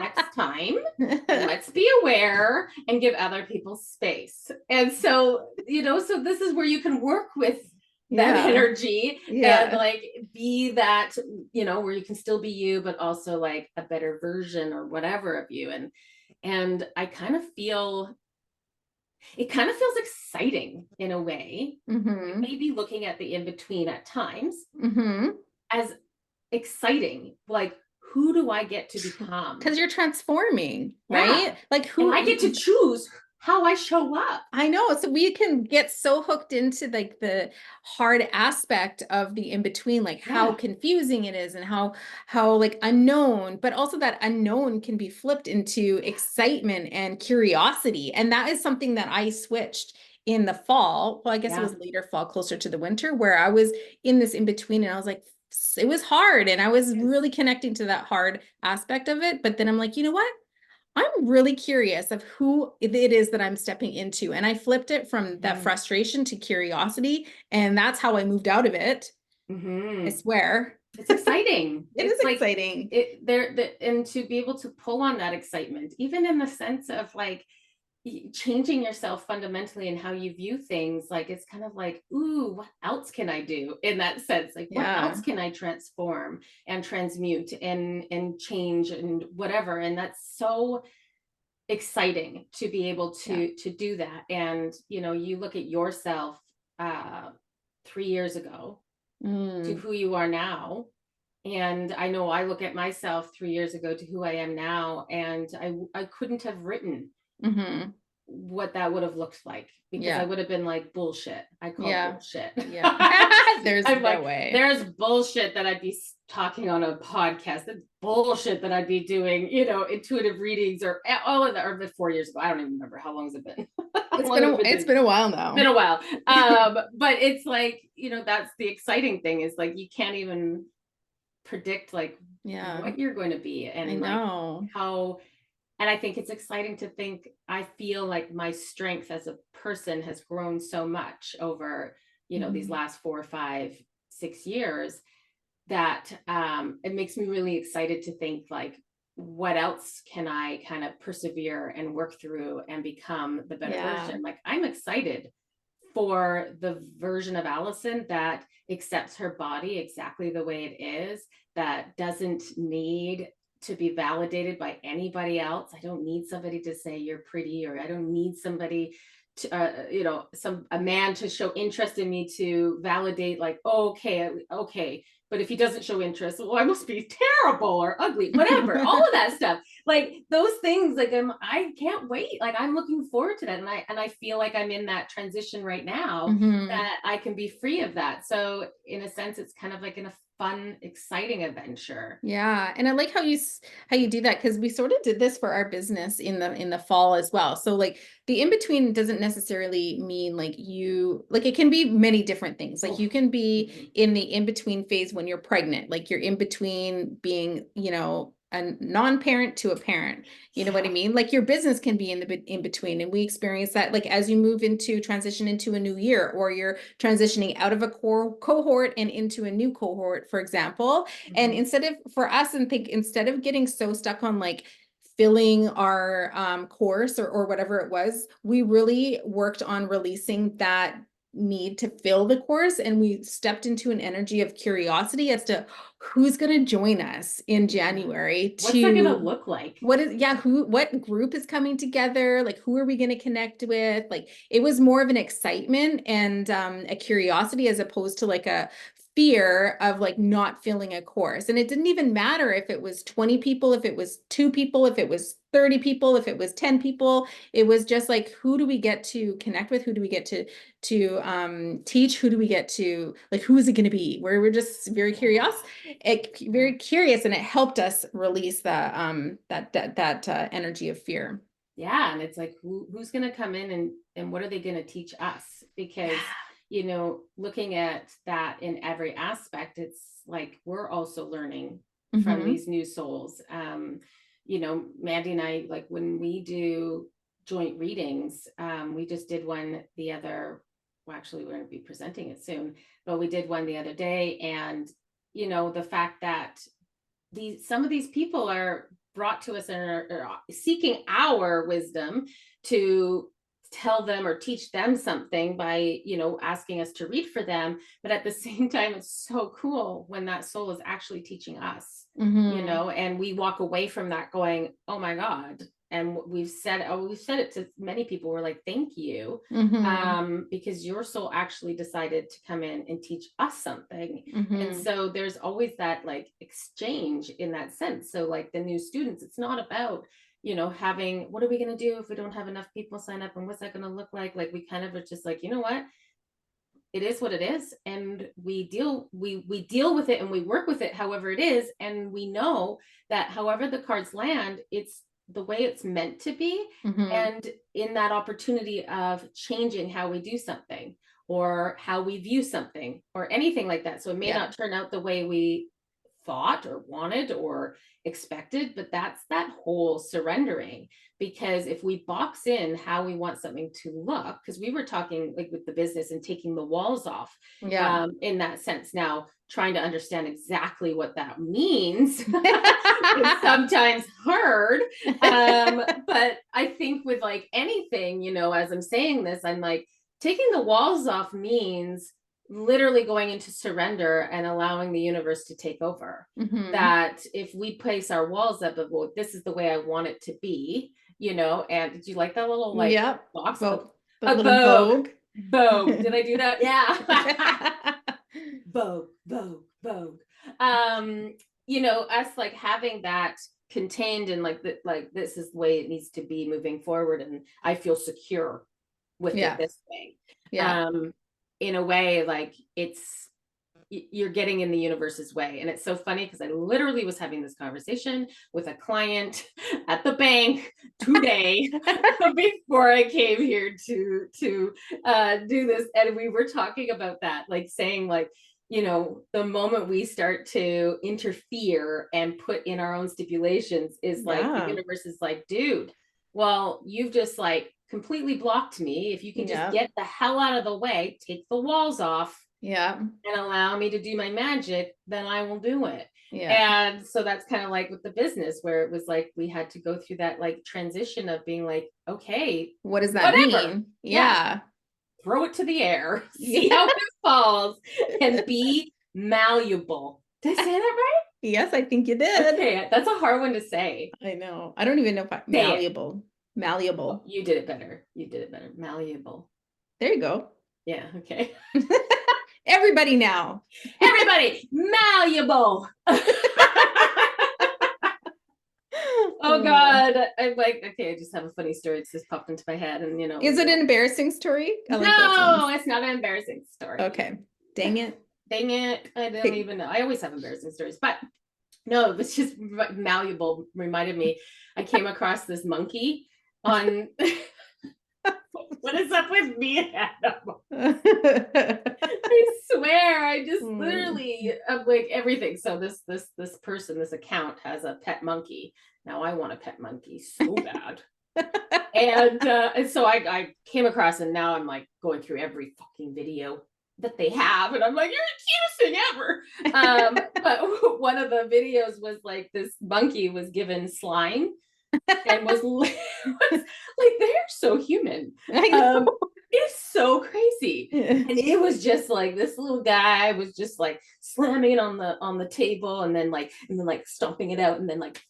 Next time, let's be aware and give other people space. And so, so this is where you can work with that Yeah. energy and Yeah. like be that, where you can still be you, but also like a better version or whatever of you. And I kind of feel it kind of feels exciting in a way, Hmm. maybe looking at the in between at times Hmm. as exciting. Like, who do I get to become? Because you're transforming, Yeah. right? Like And who I get to choose how I show up. I know. So we can get so hooked into like the hard aspect of the in between, like how Yeah. confusing it is and how like unknown, but also that unknown can be flipped into excitement and curiosity. And that is something that I switched in the fall. Well, I guess it Yeah. was later fall, closer to the winter, where I was in this in between and I was like, it was hard. And I was Yes. really connecting to that hard aspect of it. But then I'm like, you know what? I'm really curious of who it is that I'm stepping into. And I flipped it from that Mm-hmm. frustration to curiosity. And that's how I moved out of it. I Mm-hmm. swear. It's exciting. It is It's like exciting. and to be able to pull on that excitement, even in the sense of like changing yourself fundamentally and how you view things. Like it's kind of like, ooh, what else can I do in that sense? Like what else Yeah. can I transform and transmute and change and whatever? And that's so exciting to be able Yeah. to do that. And you look at yourself 3 years ago to Mm. who you are now, and I know I look at myself 3 years ago to who I am now, and I couldn't have written Hmm. what that would have looked like, because I Yeah. would have been like, bullshit. I call Yeah. bullshit. Yeah. There's I'm no like, way. there's bullshit that I'd be talking on a podcast. That's bullshit that I'd be doing, intuitive readings or all of that, or 4 years ago. I don't even remember how long has it been. How long have we been It's doing been this? a while It's been now. a while. But it's like, that's the exciting thing, is like, you can't even predict like Yeah. what you're going to be, I and like know. how. And I think it's exciting to think, I feel like my strength as a person has grown so much over, these Mhm. last 4, 5, 6 years, that it makes me really excited to think like, what else can I kind of persevere and work through and become the better Yeah. version. Like, I'm excited for the version of Allison that accepts her body exactly the way it is, that doesn't need to be validated by anybody else. I don't need somebody to say you're pretty, or I don't need somebody to, a man to show interest in me to validate, like, oh, okay. But if he doesn't show interest, well, I must be terrible or ugly, whatever, all of that stuff. Like, those things, like, I can't wait. Like, I'm looking forward to that. And I feel like I'm in that transition right now, Mhm. that I can be free of that. So in a sense, it's kind of like in a fun, exciting adventure. Yeah, and I like how you do that, because we sort of did this for our business in the fall as well. So like the in between doesn't necessarily mean like it can be many different things. Like Oh, you can be mhm. in the in between phase when you're pregnant, like you're in between being, a non-parent to a parent. You know what I Yeah. mean? Like your business can be in the in between, and we experience that like as you move into transition into a new year, or you're transitioning out of a core cohort and into a new cohort, for example. And Mhm. instead of getting so stuck on like filling our course or whatever it was, we really worked on releasing that need to fill the course, and we stepped into an energy of curiosity as to who's going to join us in Yeah. January What's that going to to look like? what group is coming together, like who are we going to connect with. Like it was more of an excitement and a curiosity, as opposed to like a fear of like not filling a course. And it didn't even matter if it was 20 people, if it was 2 people, if it was 30 people, if it was 10 people. It was just like, who do we get to connect with, who do we get to teach, who do we get to, like, who is it going to be, where we're just Yeah. very curious, and it helped us release the energy of fear. Yeah, and it's like, who's going to come in, and what are they going to teach us? Because, Yeah. looking at that in every aspect, it's like we're also learning from Mm-hmm. these new souls. Mandy and I, like, when we do joint readings, we just did one the other, well, actually we're going to be presenting it soon, but we did one the other day. And the fact that some of these people are brought to us and are seeking our wisdom to tell them or teach them something by asking us to read for them. But at the same time, it's so cool when that soul is actually teaching us, Mm-hmm. and we walk away from that going, oh my god. And we've said it to many people. We're like, thank you, Mm-hmm. because your soul actually decided to come in and teach us something. And Mm-hmm. so there's always that like exchange in that sense. So like the new students, it's not about having, what are we going to do if we don't have enough people sign up, and what's that going to look like we kind of are just like, what, it is what it is, and we deal with it, and we work with it however it is. And we know that however the cards land, it's the way it's meant to be. Mm-hmm. And in that opportunity of changing how we do something, or how we view something, or anything like that, so it may Yeah. not turn out the way we thought or wanted or expected, but that's that whole surrendering. Because if we box in how we want something to look, because we were talking like with the business and taking the walls off, Yeah. in that sense. Now trying to understand exactly what that means is sometimes hard. But I think with like anything, as I'm saying this, I'm like, taking the walls off means literally going into surrender and allowing the universe to take over. Mm-hmm. That if we place our walls up of, well, this is the way I want it to be, and did you like that little like Yep. box? The A little Vogue. Vogue. Vogue. Did I do that? Yeah. Vogue, Vogue, Vogue. Us like having that contained and like that, like this is the way it needs to be moving forward, and I feel secure with it Yeah. this way. Yeah. In a way, like you're getting in the universe's way. And it's so funny because I literally was having this conversation with a client at the bank today before I came here to do this, and we were talking about that, like saying like, you know, the moment we start to interfere and put in our own stipulations is like the Yeah. universe is like, dude, well, you've just like completely blocked me. If you can just Yeah. get the hell out of the way, take the walls off, Yeah. and allow me to do my magic, then I will do it. Yeah. And so that's kind of like with the business, where it was like we had to go through that like transition of being like, okay, What does that whatever. mean? Yeah, Yeah. throw it to the air, see Yeah. how it falls, and be malleable. Did I say that right? Yes, I think you did. Okay, that's a hard one to say. I know. I don't even know if Say it. malleable. Malleable. You did it better. You did it better. Malleable. There you go. Yeah, okay. Everybody now. Everybody, malleable. Oh God. I'm like, okay, I just have a funny story. It's just popped into my head, and you know. Is it an embarrassing story? I like those No, ones. it's not an embarrassing story. Okay. Dang it. Dang it. I don't even know. I always have embarrassing stories, but no, it was just malleable. Reminded me, I came across this monkey on what is up with me and animals? I swear, I just literally, I'm like everything. So this person, this account has a pet monkey. Now I want a pet monkey so bad. And so I came across, and now I'm like going through every fucking video that they have, and I'm like, you're the cutest thing ever. But one of the videos was like this monkey was given slime and was like, they're so human. It's so crazy. And it was just like this little guy was just like slamming it on the table, and then like stomping it out, and then like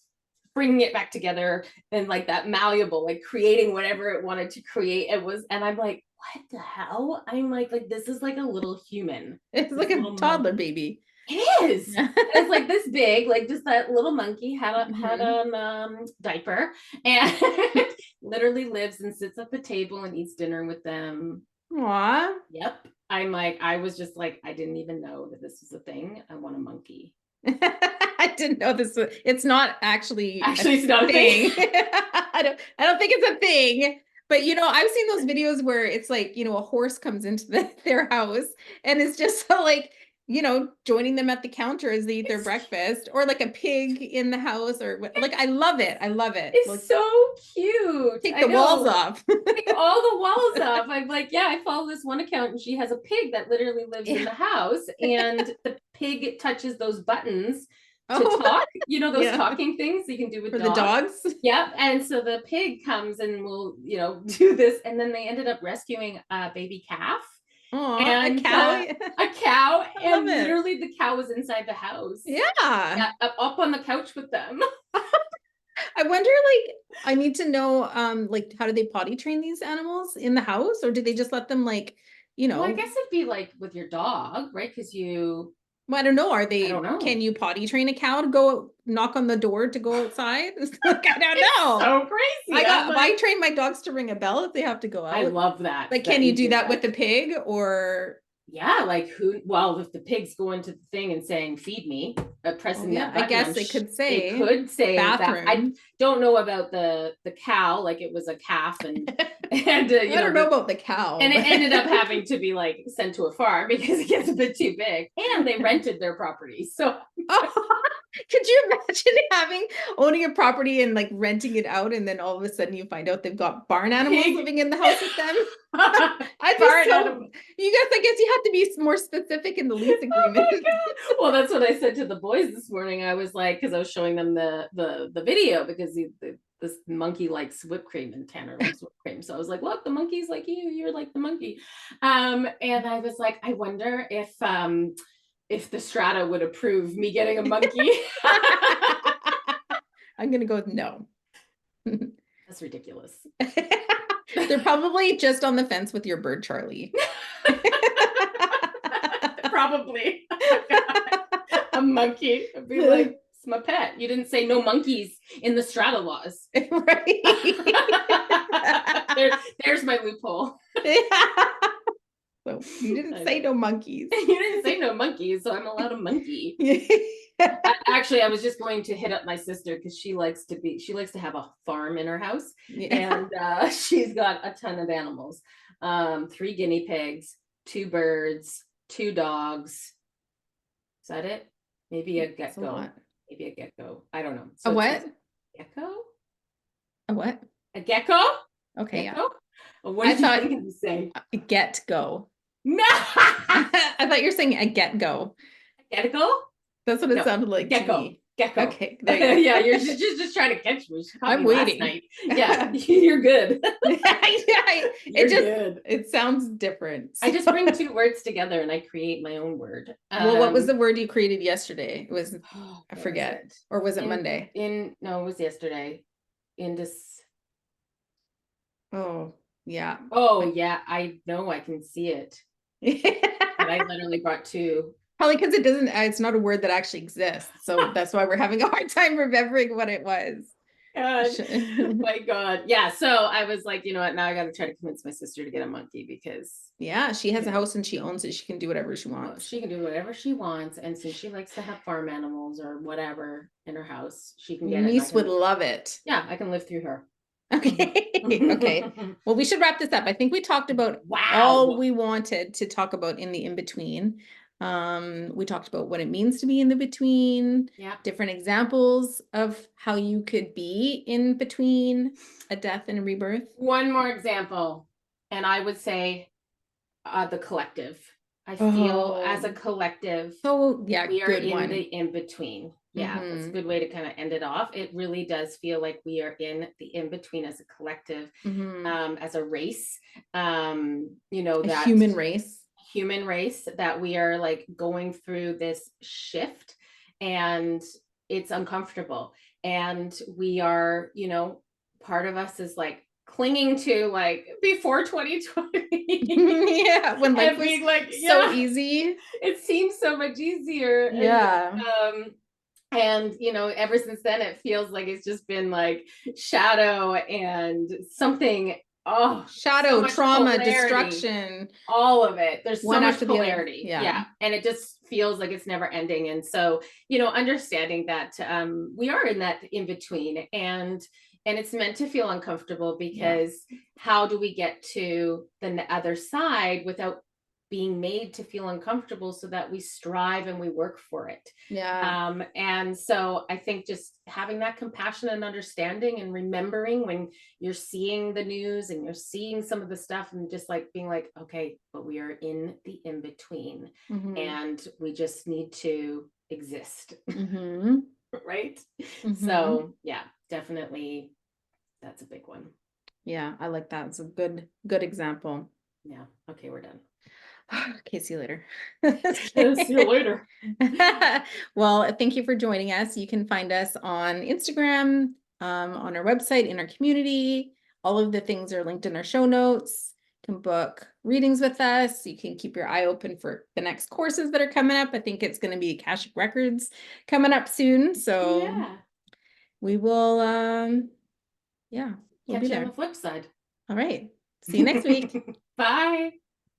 bringing it back together, and like that malleable, like creating whatever it wanted to create. It was, and I'm like, what the hell? I'm like this is like a little human. It's like a toddler baby. It is. It's like this big, like just that little monkey had a diaper, and literally lives and sits at the table and eats dinner with them. Aww. Yep. I'm like, I was just like, I didn't even know that this was a thing. I want a monkey. I didn't know this was, it's not actually it's not a thing. I don't think it's a thing. But you know, I've seen those videos where it's like, you know, a horse comes into their house and it's just so like, you know, joining them at the counter as they eat their breakfast, or like a pig in the house, or like, I love it. I love it. It's like, so cute. Take the walls off. Take all the walls off. I'm like, yeah, I follow this one account, and she has a pig that literally lives in the house, and the pig touches those buttons to talk, you know, those talking things you can do with the dogs. Yep. And so the pig comes and will, you know, do this, and then they ended up rescuing a baby calf. Aww, and a cow, and literally the cow was inside the house. Yeah, up on the couch with them. I wonder, like, I need to know, like, how do they potty train these animals in the house, or do they just let them, like, you know? Well, I guess it'd be like with your dog, right? Because well, I don't know. I don't know. Can you potty train a cow to go knock on the door to go outside? Like, I don't know. So crazy. I train my dogs to ring a bell if they have to go out. I love that. Like, can you do that with the pig, or? Yeah, like who? Well, if the pig's going to the thing and saying "feed me," pressing that button, I guess it could say. It could say bathroom. That. I don't know about the cow. Like it was a calf, and and I don't know about the cow. And it ended up having to be like sent to a farm because it gets a bit too big, and they rented their property. So. Could you imagine owning a property and like renting it out, and then all of a sudden you find out they've got barn animals living in the house with them? You guys, I guess you have to be more specific in the lease agreement. Oh, well, that's what I said to the boys this morning. I was like, because I was showing them the video, because this monkey likes whipped cream and Tanner likes whipped cream. So I was like, look, the monkey's like you're like the monkey. And I was like, I wonder if the strata would approve me getting a monkey. I'm gonna go with no. That's ridiculous. They're probably just on the fence with your bird, Charlie. Probably. A monkey. I'd be like, It's my pet. You didn't say no monkeys in the strata laws. Right. There's my loophole. Yeah. So you didn't I say know. no monkeys. You didn't say no monkeys, so I'm allowed a monkey. Actually, I was just going to hit up my sister because she likes to have a farm in her house, Yeah. and she's got a ton of animals. 3 guinea pigs, 2 birds, 2 dogs. Is that it? Maybe a That's a gecko. lot. Maybe a gecko. I don't know. A So what? gecko? A what? A gecko? Okay, yeah. Gecko? What I did you thought think of saying? get go. No. I thought you were saying a get go. Gecko? That's what it No, sounded like to gecko. me. Gecko. Okay, there you go. Yeah, you're just trying to catch me. She caught I'm me last waiting. night. Yeah, you're good. Yeah, You're good. it sounds different. I just bring 2 words together and I create my own word. Well, what was the word you created yesterday? It was, I What was forget. it? Or was it Monday? No, it was yesterday. Indus. Oh, yeah. Oh yeah, I know. I can see it. But I literally brought 2. Probably because it doesn't, it's not a word that actually exists. So that's why we're having a hard time remembering what it was. God, my God. Yeah. So I was like, you know what? Now I got to try to convince my sister to get a monkey because Yeah, she has a house and she owns it. She can do whatever she wants. she can do whatever she wants. And since she likes to have farm animals or whatever in her house, she can Your get it. niece would love it. Yeah, I can live through her. Okay. Okay. Well, we should wrap this up. I think we talked about all we wanted to talk about in the in-between. We talked about what it means to be in the between, Yeah. different examples of how you could be in between a death and a rebirth. One more example, and I would say the collective. I feel as a collective, so yeah, we are good in one. the in-between. Yeah, that's a good way to kind of end it off. It really does feel like we are in the in-between as a collective, as a race, you know, that human race that we are like going through this shift, and it's uncomfortable. And we are, you know, part of us is like clinging to like before 2020. Yeah, when life was like so easy. It seems so much easier. Yeah. And you know, ever since then it feels like it's just been like shadow and something. Oh, shadow, so trauma, polarity. Destruction, All of it. There's so one much after polarity. the other. Yeah. And it just feels like it's never ending. And so, you know, understanding that we are in that in between, and it's meant to feel uncomfortable because how do we get to the other side without being made to feel uncomfortable, so that we strive and we work for it. And so I think just having that compassion and understanding, and remembering when you're seeing the news and you're seeing some of the stuff, and just like being like, okay, but we are in the in between, and we just need to exist. Right. So yeah, definitely that's a big one. Yeah, I like that. It's a good example. Yeah. Okay, we're done. Okay, see you later. See you later. Well, thank you for joining us. You can find us on Instagram, on our website, in our community. All of the things are linked in our show notes. You can book readings with us. You can keep your eye open for the next courses that are coming up. I think it's going to be Akashic Records coming up soon. So yeah, we will, we'll catch be you there. on the flip side. All right. See you next week. Bye.